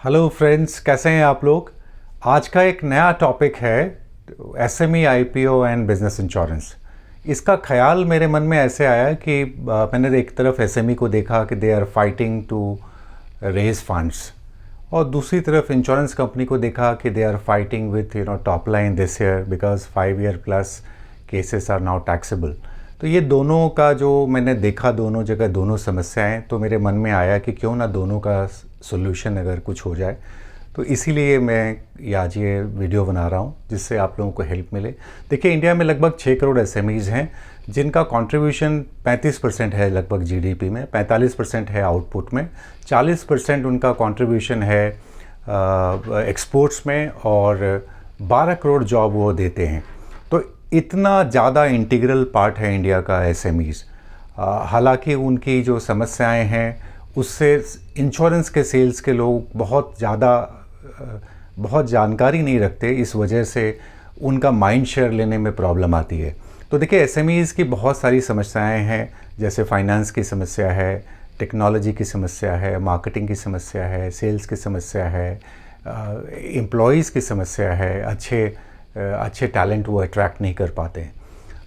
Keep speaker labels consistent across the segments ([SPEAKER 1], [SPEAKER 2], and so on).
[SPEAKER 1] Hello friends, कैसे हैं आप लोग। आज का एक नया टॉपिक है SME IPO and business insurance. इसका ख्याल मेरे मन में ऐसे आया कि मैंने एक तरफ एसएमई को देखा कि they are fighting to raise funds, और दूसरी तरफ इंश्योरेंस कंपनी को देखा कि they are fighting with top line this year because 5 year plus cases are now taxable. तो ये दोनों का जो मैंने देखा, दोनों जगह दोनों समस्याएं, तो मेरे मन में आया कि क्यों ना दोनों का सोल्यूशन अगर कुछ हो जाए। तो इसीलिए मैं आज ये वीडियो बना रहा हूँ जिससे आप लोगों को हेल्प मिले। देखिए, इंडिया में लगभग 6 करोड़ एसएमईज़ हैं जिनका कंट्रीब्यूशन 35% है लगभग जीडीपी में, 45% है आउटपुट में, 40% उनका कंट्रीब्यूशन है एक्सपोर्ट्स में, और 12 करोड़ जॉब वो देते हैं। तो इतना ज़्यादा इंटीग्रल पार्ट है इंडिया का एसएमईज़। हालांकि उनकी जो समस्याएं हैं उससे इंश्योरेंस के सेल्स के लोग बहुत जानकारी नहीं रखते, इस वजह से उनका माइंड शेयर लेने में प्रॉब्लम आती है। तो देखिए, एसएमईज़ की बहुत सारी समस्याएं हैं, जैसे फाइनेंस की समस्या है, टेक्नोलॉजी की समस्या है, मार्केटिंग की समस्या है, सेल्स की समस्या है, एम्प्लॉयज़ की समस्या है, अच्छे टैलेंट वो अट्रैक्ट नहीं कर पाते हैं।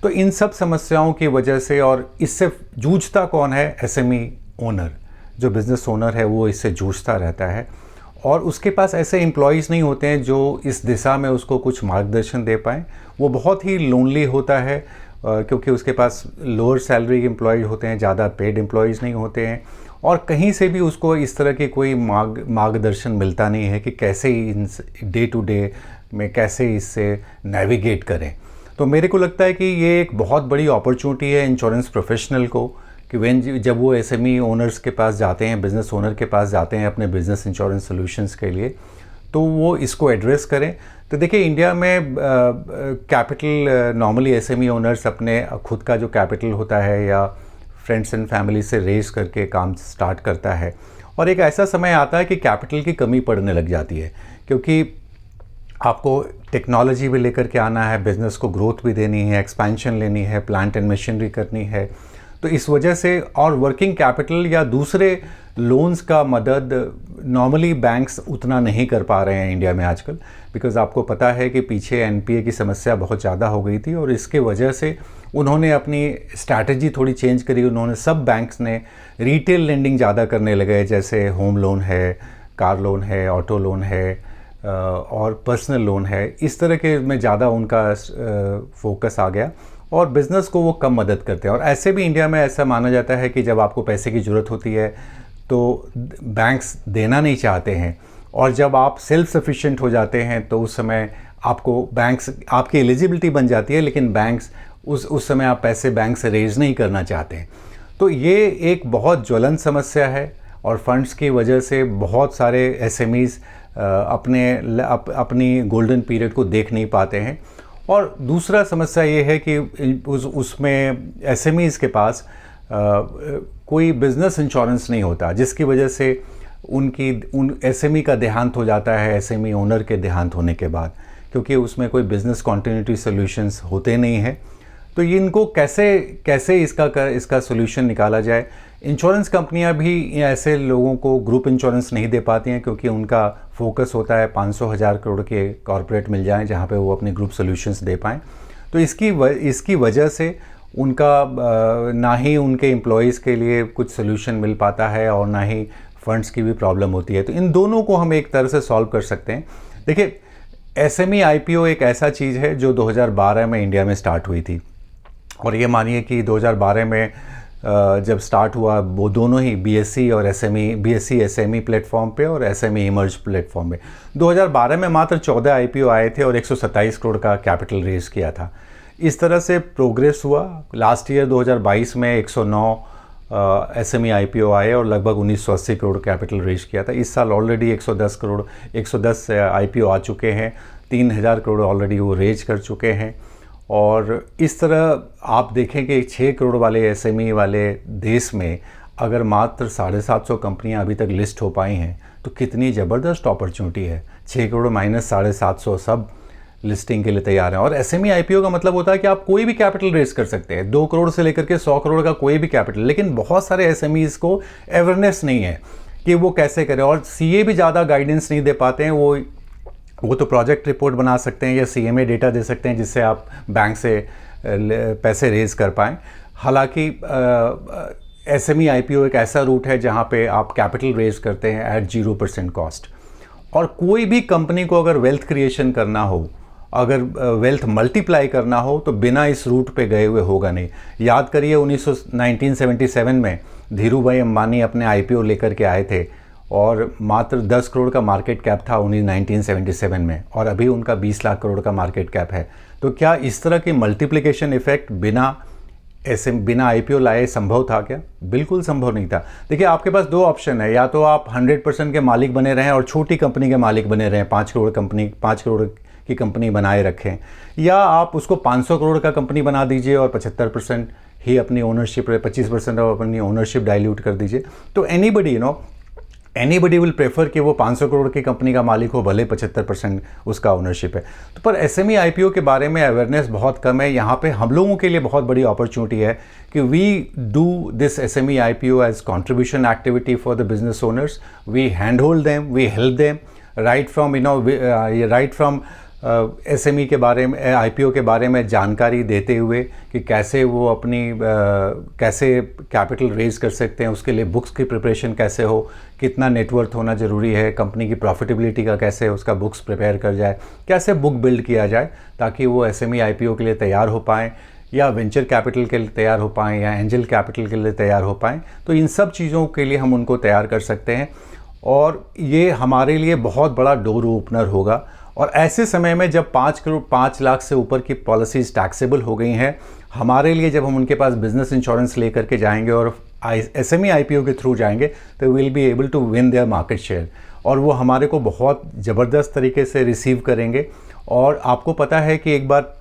[SPEAKER 1] तो इन सब समस्याओं की वजह से, और इससे जूझता कौन है? एसएमई ओनर, जो बिज़नेस ओनर है वो इससे जूझता रहता है, और उसके पास ऐसे एम्प्लॉयज़ नहीं होते हैं जो इस दिशा में उसको कुछ मार्गदर्शन दे पाएँ। वो बहुत ही लोनली होता है क्योंकि उसके पास लोअर सैलरी एम्प्लॉयज़ होते हैं, ज़्यादा पेड एम्प्लॉयज़ नहीं होते हैं, और कहीं से भी उसको इस तरह की कोई मार्गदर्शन मिलता नहीं है कि कैसे इन डे टू डे में कैसे इससे नेविगेट करें। तो मेरे को लगता है कि ये एक बहुत बड़ी अपॉर्चुनिटी है इंश्योरेंस प्रोफेशनल को कि जब वो एसएमई ओनर्स के पास जाते हैं, बिज़नेस ओनर के पास जाते हैं अपने बिज़नेस इंश्योरेंस सॉल्यूशंस के लिए, तो वो इसको एड्रेस करें। तो देखिए, इंडिया में कैपिटल नॉर्मली एसएमई ओनर्स अपने खुद का जो कैपिटल होता है या फ्रेंड्स एंड फैमिली से रेज करके काम स्टार्ट करता है, और एक ऐसा समय आता है कि कैपिटल की कमी पड़ने लग जाती है, क्योंकि आपको टेक्नोलॉजी भी लेकर के आना है, बिज़नेस को ग्रोथ भी देनी है, एक्सपेंशन लेनी है, प्लांट एंड मशीनरी करनी है। तो इस वजह से, और वर्किंग कैपिटल या दूसरे लोन्स का मदद नॉर्मली बैंक्स उतना नहीं कर पा रहे हैं इंडिया में आजकल, बिकॉज़ आपको पता है कि पीछे एनपीए की समस्या बहुत ज़्यादा हो गई थी, और इसके वजह से उन्होंने अपनी स्ट्रैटेजी थोड़ी चेंज करी। उन्होंने, सब बैंक्स ने रिटेल लेंडिंग ज़्यादा करने लगे, जैसे होम लोन है, कार लोन है, ऑटो लोन है, और पर्सनल लोन है। इस तरह के में ज़्यादा उनका फोकस आ गया, और बिज़नेस को वो कम मदद करते हैं। और ऐसे भी इंडिया में ऐसा माना जाता है कि जब आपको पैसे की ज़रूरत होती है तो बैंक्स देना नहीं चाहते हैं, और जब आप सेल्फ सफिशिएंट हो जाते हैं तो उस समय आपको बैंक्स, आपकी एलिजिबिलिटी बन जाती है, लेकिन बैंक्स उस समय आप पैसे बैंक से रेज नहीं करना चाहते हैं। तो ये एक बहुत ज्वलंत समस्या है, और फंड्स की वजह से बहुत सारे एसएमईज़ अपनी गोल्डन पीरियड को देख नहीं पाते हैं। और दूसरा समस्या ये है कि उसमें एसएमईज़ के पास कोई बिज़नेस इंश्योरेंस नहीं होता, जिसकी वजह से उन एसएमई का देहांत हो जाता है एसएमई ओनर के देहांत होने के बाद, क्योंकि उसमें कोई बिज़नेस कॉन्टिन्यूटी सॉल्यूशंस होते नहीं हैं। तो ये इनको कैसे इसका सॉल्यूशन निकाला जाए। इंश्योरेंस कंपनियां भी ऐसे लोगों को ग्रुप इंश्योरेंस नहीं दे पाती हैं, क्योंकि उनका फोकस होता है 500,000 करोड़ के कॉरपोरेट मिल जाएं जहां पे वो अपने ग्रुप सॉल्यूशंस दे पाएँ। तो इसकी वजह से उनका ना ही उनके एम्प्लॉयज़ के लिए कुछ सोल्यूशन मिल पाता है, और ना ही फंड्स की भी प्रॉब्लम होती है। तो इन दोनों को हम एक तरह से सॉल्व कर सकते हैं। देखिए, एसएमई आईपीओ एक ऐसा चीज़ है जो 2012 में इंडिया में स्टार्ट हुई थी, और ये मानिए कि 2012 में जब स्टार्ट हुआ, वो दोनों ही बीएसई और बीएसई एसएमई प्लेटफॉर्म पे और एसएमई इमर्ज प्लेटफॉर्म पे 2012 में मात्र 14 आईपीओ आए थे और 127 करोड़ का कैपिटल रेज किया था। इस तरह से प्रोग्रेस हुआ। लास्ट ईयर 2022 में 109 एसएमई आईपीओ आए और लगभग 1980 करोड़ कैपिटल रेज किया था। इस साल ऑलरेडी 110 आईपीओ आ चुके हैं, 3000 करोड़ ऑलरेडी वो रेज कर चुके हैं। और इस तरह आप देखें कि 6 करोड़ वाले एसएमई वाले देश में अगर मात्र 750 कंपनियां अभी तक लिस्ट हो पाई हैं, तो कितनी ज़बरदस्त अपॉर्चुनिटी है। 6 करोड़ माइनस 750 सब लिस्टिंग के लिए तैयार हैं। और एसएमई आईपीओ का मतलब होता है कि आप कोई भी कैपिटल रेज कर सकते हैं, 2 करोड़ से लेकर के 100 करोड़ का कोई भी कैपिटल। लेकिन बहुत सारे एसएमईज़ को अवेयरनेस नहीं है कि वो कैसे करें। और सीए भी ज़्यादा गाइडेंस नहीं दे पाते हैं, वो तो प्रोजेक्ट रिपोर्ट बना सकते हैं या सीएमए डेटा दे सकते हैं जिससे आप बैंक से पैसे रेज कर पाएँ। हालांकि एसएमई आईपीओ एक ऐसा रूट है जहाँ पे आप कैपिटल रेज करते हैं एट 0% कॉस्ट। और कोई भी कंपनी को अगर वेल्थ क्रिएशन करना हो, अगर वेल्थ मल्टीप्लाई करना हो, तो बिना इस रूट पे गए हुए होगा नहीं। याद करिए 1977 में धीरू भाई अंबानी अपने आईपीओ लेकर के आए थे और मात्र 10 करोड़ का मार्केट कैप था 1977 में, और अभी उनका 20 लाख करोड़ का मार्केट कैप है। तो क्या इस तरह की मल्टीप्लिकेशन इफेक्ट बिना आईपीओ लाए संभव था क्या? बिल्कुल संभव नहीं था। देखिए, आपके पास दो ऑप्शन है, या तो आप 100% के मालिक बने रहें और छोटी कंपनी के मालिक बने रहें, 5 करोड़ की कंपनी बनाए रखें, या आप उसको 500 करोड़ का कंपनी बना दीजिए और 75% ही अपनी ओनरशिप, 25% अपनी ओनरशिप डाइल्यूट कर दीजिए। तो एनीबडी विल प्रेफर कि वो 500 करोड़ की कंपनी का मालिक हो, भले 75% उसका ओनरशिप है। तो पर एसएमई आईपीओ के बारे में अवेयरनेस बहुत कम है। यहाँ पे हम लोगों के लिए बहुत बड़ी अपॉर्चुनिटी है कि we do this SME IPO as contribution activity for the business owners. We hand hold them, we help them right from SME के बारे में, आईपीओ के बारे में जानकारी देते हुए कि कैसे वो कैसे कैपिटल रेज कर सकते हैं, उसके लिए बुक्स की प्रिपरेशन कैसे हो, कितना नेटवर्थ होना ज़रूरी है, कंपनी की प्रॉफिटेबिलिटी का कैसे उसका बुक्स प्रिपेयर कर जाए, कैसे बुक बिल्ड किया जाए ताकि वो एसएमई आईपीओ के लिए तैयार हो पाएँ, या वेंचर कैपिटल के लिए तैयार हो पाएँ, या एंजल कैपिटल के लिए तैयार हो पाएँ। तो इन सब चीज़ों के लिए हम उनको तैयार कर सकते हैं और ये हमारे लिए बहुत बड़ा डोर ओपनर होगा। और ऐसे समय में जब 5 लाख से ऊपर की पॉलिसीज़ टैक्सेबल हो गई हैं हमारे लिए, जब हम उनके पास बिजनेस इंश्योरेंस लेकर के जाएंगे और एसएमई आईपीओ के थ्रू जाएंगे, तो will be able to win their market share, और वो हमारे को बहुत ज़बरदस्त तरीके से रिसीव करेंगे। और आपको पता है कि एक बार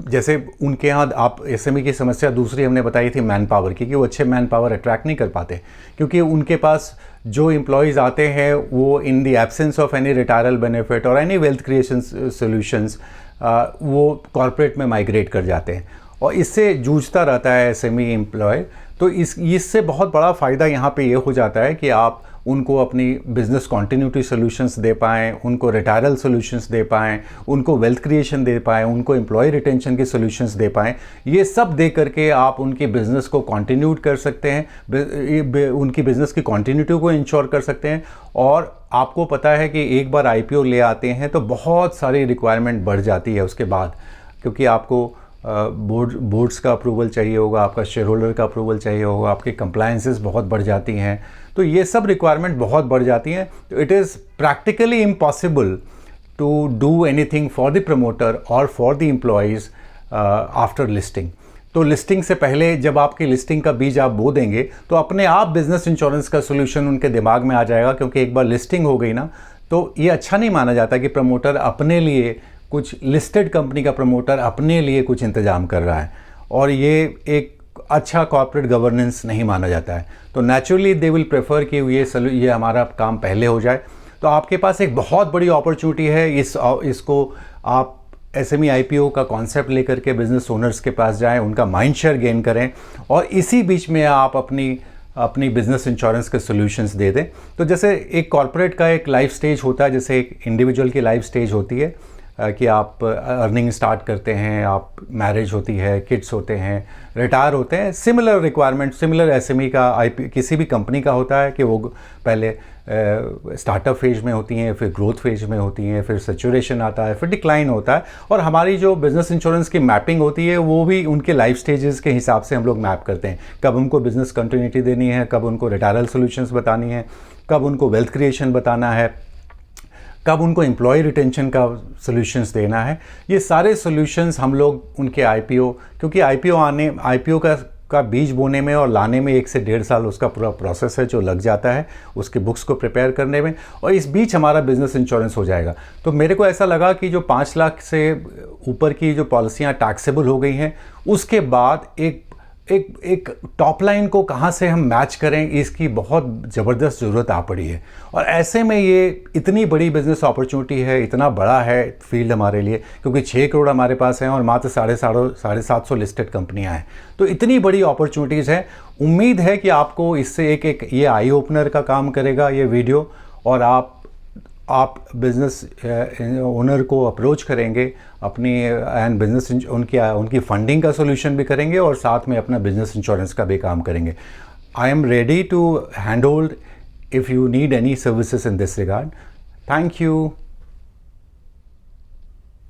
[SPEAKER 1] जैसे उनके यहाँ आप एसएमई की समस्या दूसरी हमने बताई थी मैन पावर की, कि वो अच्छे मैन पावर अट्रैक्ट नहीं कर पाते, क्योंकि उनके पास जो एम्प्लॉयज़ आते हैं वो in the absence of any retiral benefit और एनी वेल्थ क्रिएशन सॉल्यूशंस वो कॉरपोरेट में माइग्रेट कर जाते हैं, और इससे जूझता रहता है एसएमई एम्प्लॉय। तो इससे बहुत बड़ा फ़ायदा यहाँ पे ये हो जाता है कि आप उनको अपनी बिजनेस कॉन्टिन्यूटी सॉल्यूशंस दे पाएँ, उनको रिटायरल सॉल्यूशंस दे पाएँ, उनको वेल्थ क्रिएशन दे पाएँ, उनको एम्प्लॉय रिटेंशन के सॉल्यूशंस दे पाएँ। ये सब दे करके आप उनकी बिज़नेस को कॉन्टिन्यूट कर सकते हैं, उनकी बिज़नेस की कॉन्टिन्यूटी को इंश्योर कर सकते हैं। और आपको पता है कि एक बार आईपीओ ले आते हैं तो बहुत सारी रिक्वायरमेंट बढ़ जाती है उसके बाद, क्योंकि आपको बोर्ड्स का अप्रूवल चाहिए होगा, आपका शेयर होल्डर का अप्रूवल चाहिए होगा, आपकी कंप्लायंसेस बहुत बढ़ जाती हैं, तो ये सब रिक्वायरमेंट बहुत बढ़ जाती हैं। तो it is practically impossible to do anything for the promoter और for the employees after listing. तो लिस्टिंग से पहले जब आपकी लिस्टिंग का बीज आप बो देंगे तो अपने आप बिजनेस इंश्योरेंस का सोल्यूशन उनके दिमाग में आ जाएगा, क्योंकि एक बार लिस्टिंग हो गई ना, तो ये अच्छा नहीं माना जाता कि प्रमोटर अपने लिए कुछ, लिस्टेड कंपनी का प्रमोटर अपने लिए कुछ इंतजाम कर रहा है, और ये एक अच्छा कॉर्पोरेट गवर्नेंस नहीं माना जाता है। तो नेचुरली दे विल प्रेफर कि ये हमारा काम पहले हो जाए। तो आपके पास एक बहुत बड़ी अपॉर्चुनिटी है, इसको आप एसएमई आईपीओ का कॉन्सेप्ट लेकर के बिजनेस ओनर्स के पास जाएं, उनका माइंड शेयर गेन करें, और इसी बीच में आप अपनी बिजनेस इंश्योरेंस के सॉल्यूशंस दे दें। तो जैसे एक कॉर्पोरेट का एक लाइफ स्टेज होता है, जैसे एक इंडिविजुअल की लाइफ स्टेज होती है कि आप अर्निंग स्टार्ट करते हैं, आप मैरिज होती है, किड्स होते हैं, रिटायर होते हैं, सिमिलर रिक्वायरमेंट, सिमिलर एसएमई का किसी भी कंपनी का होता है कि वो पहले स्टार्टअप फेज में होती हैं, फिर ग्रोथ फेज में होती हैं, फिर सैचुरेशन आता है, फिर डिक्लाइन होता है। और हमारी जो बिज़नेस इंश्योरेंस की मैपिंग होती है वो भी उनके लाइफ स्टेजेस के हिसाब से हम लोग मैप करते हैं, कब उनको बिज़नेस कंटिन्यूटी देनी है, कब उनको रिटायरल सॉल्यूशंस बतानी है, कब उनको वेल्थ क्रिएशन बताना है, कब उनको एम्प्लॉय रिटेंशन का सॉल्यूशंस देना है। ये सारे सॉल्यूशंस हम लोग उनके आईपीओ, क्योंकि आईपीओ का बीज बोने में और लाने में 1 से 1.5 साल उसका पूरा प्रोसेस है जो लग जाता है उसके बुक्स को प्रिपेयर करने में, और इस बीच हमारा बिजनेस इंश्योरेंस हो जाएगा। तो मेरे को ऐसा लगा कि जो 5 लाख से ऊपर की जो पॉलिसियाँ टैक्सेबल हो गई हैं, उसके बाद एक एक टॉप लाइन को कहाँ से हम मैच करें, इसकी बहुत ज़बरदस्त ज़रूरत आ पड़ी है। और ऐसे में ये इतनी बड़ी बिज़नेस अपॉर्चुनिटी है, इतना बड़ा है फील्ड हमारे लिए, क्योंकि 6 करोड़ हमारे पास हैं और मात्र 750 लिस्टेड कंपनियां हैं। तो इतनी बड़ी अपॉर्चुनिटीज़ है। उम्मीद है कि आपको इससे एक ये आई ओपनर का काम करेगा ये वीडियो, और आप बिज़नेस ओनर को अप्रोच करेंगे अपनी एंड बिज़नेस उनकी फंडिंग का सोल्यूशन भी करेंगे और साथ में अपना बिज़नेस इंश्योरेंस का भी काम करेंगे। I am ready to hand hold if you need any services in this regard. Thank you.